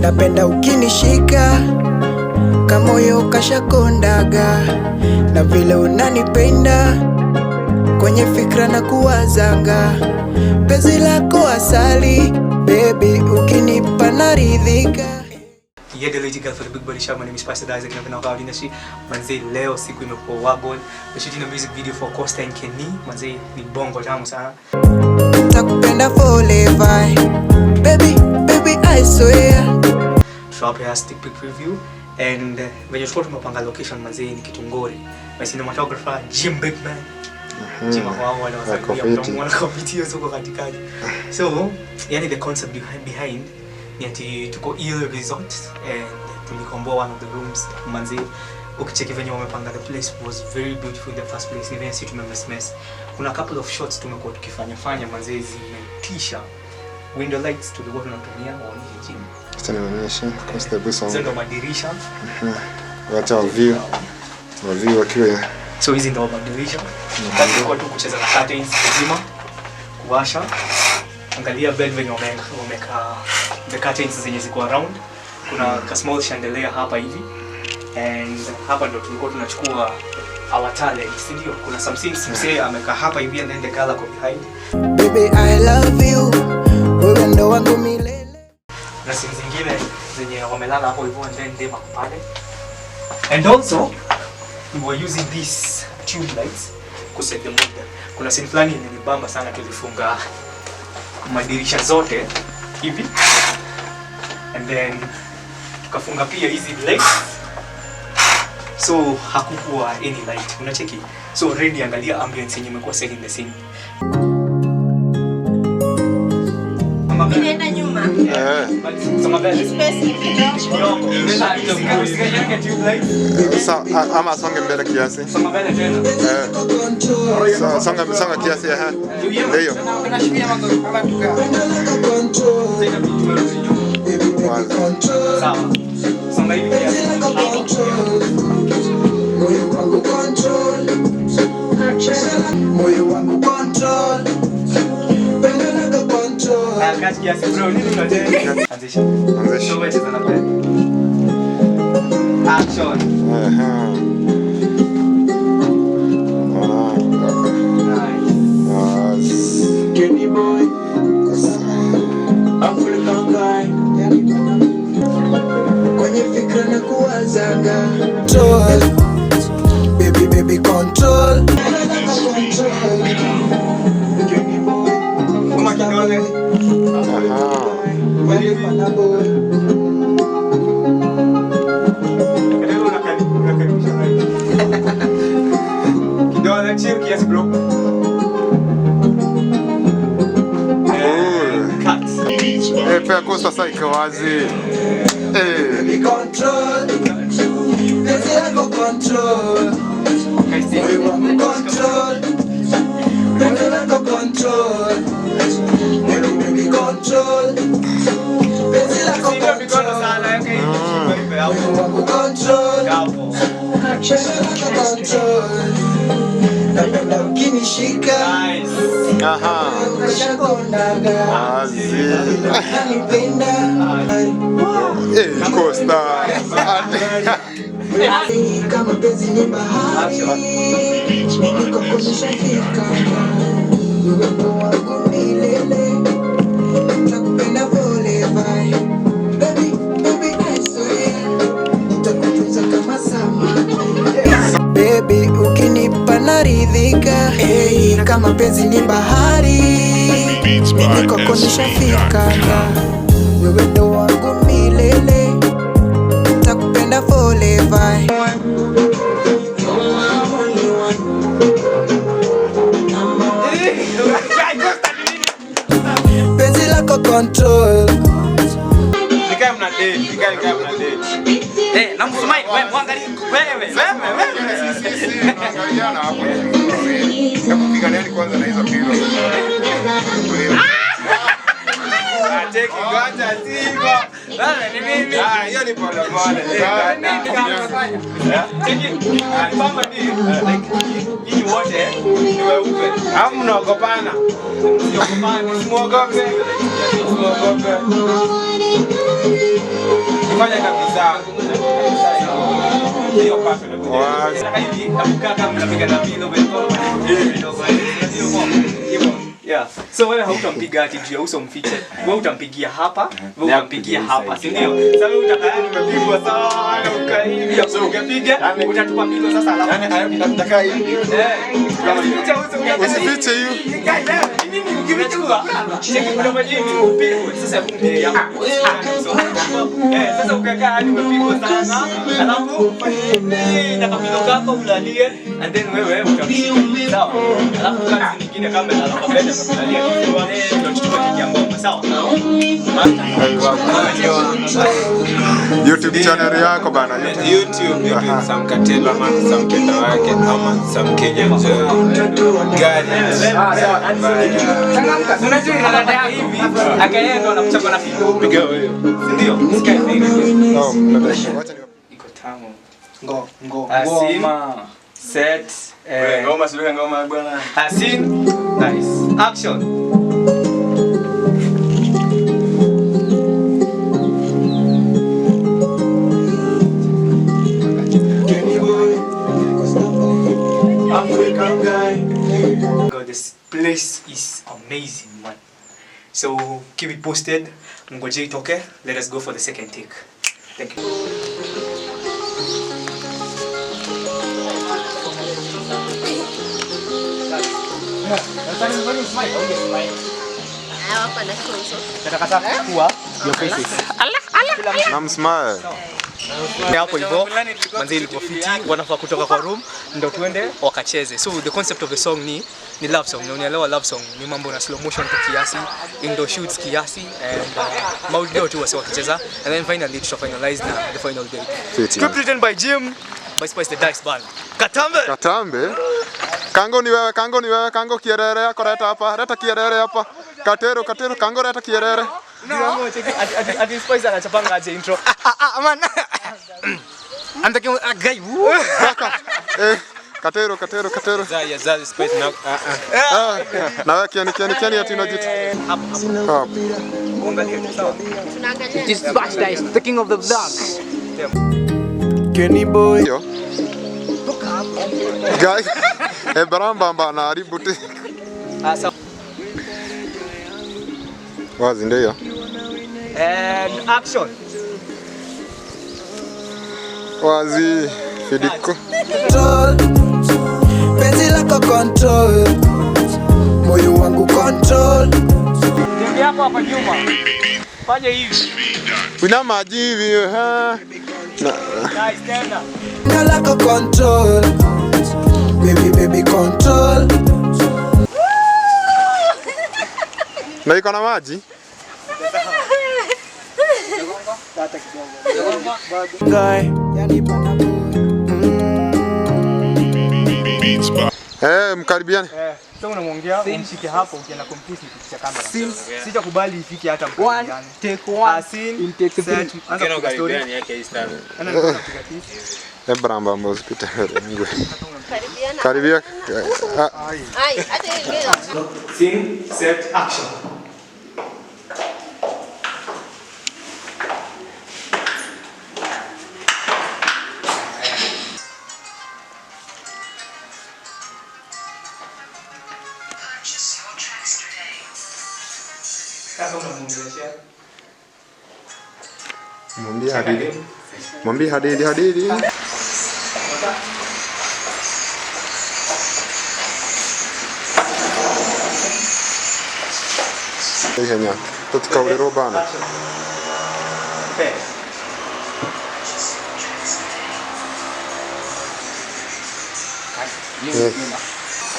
napenda ukinishika kama moyo kashakondaga, na vile unanipenda kwenye fikra na kuwazanga, penzi lako asali baby, ukinipa naridhika. Yeah, the lady girl for the big body shop. My name is Pastor Isaac, and I've been out in the street. Manze, leo siku imekuwa wagol. We're shooting a music video for Costa and Kenny. Manze, ni bongo tamu sana. Takupenda forever, baby, baby, I swear. So here stick pic review, and when you scroll to mapanga location, manze ni Kitungori. My cinematographer Jim Bigman. Jim wao wale wasaidia mtamwona kwa video zoko katikati. So, yani the concept behind ni ati tuko Ill Resort and tulikomboa one of the rooms. Manze, ukicheki venye wamepanga, the place was very beautiful in the first place. Even si tumemess. Kuna couple of shots tumekuwa tukifanya manze zimetisha. Window lights tulikuwa tunatumia waone chini. Sasa nionyeshe Costa Buso. Hizo ndo madirisha. Wacha view wakiwa. So hizi ndo madirisha. Tulikuwa tu kucheza na curtains kuzima, kuwasha. Angalia bed venye wameka the curtains zenye ziko around. Kuna ka small chandelier hapa hivi. And hapa ndo tulikuwa tunachukua our talent, ndio? Kuna some things msee ameka hapa hivi and then the color go behind. Baby I love you, wewe ndo wangu milele. Na scenes zingine zenye wamelala hapo hivyo and then dem akupale. And also we were using these tube lights to set the mood. Kuna scene fulani ilinibamba sana, tulifunga madirisha zote hivi and then tukafunga pia hizi lights, so hakukuwa any light, unacheki. So already angalia ambience yenye imekuwa set in the scene. Inaenda nyuma. Sama vile Space kidogo. Sasa ama songe mbele kiasi. Sama vile tena. Songa kiasi ha. Ndio. Sawa. Songa hivi kiasi. Moyo wangu control. Kazi kiasi bro, nini unataka? Anzisha. So wewe cheza na play. Action. Nice. Kenny boy. African guy. Kwenye fikra na kuwazaga. Control. Baby baby control. Kenny boy. Kama kidole. Kidole chill kiasi bro. Cut. Pia Costa sasa iko wazi. Control. Let's go control. Control. Let's go control. Baby control. Let's go control. Napenda ukinishika. Aha. Nanipenda. Costa. Kama penzi ni bahari, niko kwenye shafika. Wewe ndo wangu milele, nakupenda forever. Baby, baby I swear, nitakutunza kama sama. Baby ukinipa naridhika, hey, kama penzi ni bahari, niko kwenye shafika. Wewe ndo wangu milele, nakupenda forever. Penzi lako control. Nikai mna date. Eh, namsumai wewe mwangalie wewe. Angaliana hapo. Hebu piga nani kwanza na hizo pilo. Cheki ganja Simba. Ni nini? Hiyo ni pole pole. Cheki. Mama ni like hii wote ni weupe. Au mnaogopana? Msiogopane. Muogope. Muogope. Fanya kabisa. Hiyo pato ndio. Sasa hivi tabuka kama mnapiga na vilo beto. Yeah. So wewe hautampiga ati juu ya uso mfiche. Wewe utampigia hapa, wewe utampigia hapa, si ndio? Sasa wewe utakayani umepigwa sana ukahivi. So ukipiga utatupa pilo sasa alafu. Yaani nataka hivi. Kama ficha uso Usifiche hiyo. Mimi nikivichukua. Cheki kuna majini upigwe. Sasa kumpigia hapo. Sasa ukakaa hadi umepigwa sana. Alafu na kapilo kako ulalie and then wewe utamshika. Sawa? Alafu kazi nyingine kama alafu YouTube channel yako bana. YouTube some Katela man some Kenda wake ama some Kenya gari. Unajua inaleta hivi akaenda na kuchapa na pigo piga wewe. Ndio? Sky thing. Iko tamu. Ngoma. Set. Ngoma sio ngoma bwana. Scene. Nice. Action. God, this place is amazing, man. So keep it posted. Ngoje itoke. Let us go for the second take. Thank you. Namsmile. Hapo hivyo manzi ilikuwa fiti, wanafaa kutoka kwa room ndio tuende wakacheze. So the concept of the song ni love song. Na unaelewa love song ni mambo na slow motion kwa kiasi, indoor shoots kiasi and maudio tu wasi wakicheza and then finally to finalize the final day. Script written by Jim, by Spice the Dice Band. Katambe. Kango ni wewe, Kango kierere yako leta hapa. Leta kierere hapa. Katero, Kango leta kierere. Ndio cheki ati Spice anachapanga aje intro. Man. I'm talking a guy. Katero. Za Spice na Na wewe kiani ati unajitu. Hapo. It is Spice Dice, the king of the vlog. Kenny boy. Guys, Baramba na haributi. Wazi ndio. And action. Wazi Fidiko. Penzi lako control, moyo wangu control. Ndio hapa nyuma. Fanya hivi. Una maji hivi ha. Guys, stand up. Penzi lako control, baby control. Na iko na maji? Mkaribiane. Sasa unamwongea umshike hapo ukienda complete picha kamera. Sitakubali ifike hata mkaribiane. Take one. Scene. Take set. Anza kupiga story. yake hii sana. Anapiga picha. Baramba hospital. Karibia. Ai, hata ingine. Scene, set, action. Mwambie hadithi. Ihenya, tutakauliro bana.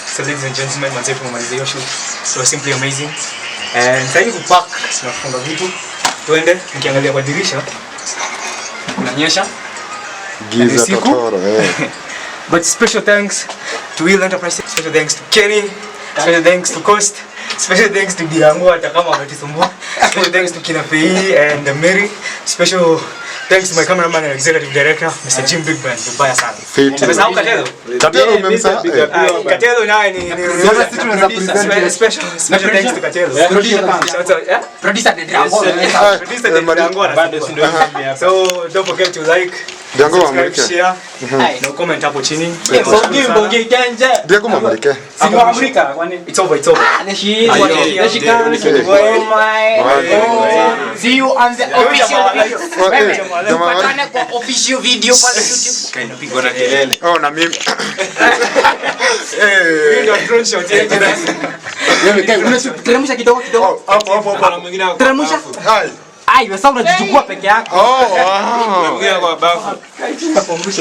So ladies and gentlemen, manze tumemaliza hiyo shoot. It was simply amazing. And sasa hivi kupack na kufunga vitu. Tuende nikiangalia kwa dirisha. Kunanyesha. Giza totoro. But special thanks to Will Enterprises. Special thanks to Kenny. Special thanks to Coast. Special thanks to Diango hata kama wametisumbua. Special thanks to Kina Pei and Mary. Special thanks to my cameraman and executive director, Mr. Jim Bigman. Vibaya sana. Umesahau Katelo? Katelo umemsahau? Katelo naye ni special thanks to Katelo. Producer the So don't forget to like, subscribe, share, na comment hapo chini. Bongo kenje. Ndio kama Amerika. Si wa Amerika kwani? It's over, it's over. See you on the official video. Tupatane kwa official video pale YouTube. Kainapigwa na kelele. Oh, na mimi. Ndio drone shot yetu. Wewe kai unashuteremsha kidogo. Hapo na mwingine hapo. Teremsha. Hai. Ai, wewe sasa unajichukua peke yako. Oh, wow. Mwingine kwa bafu.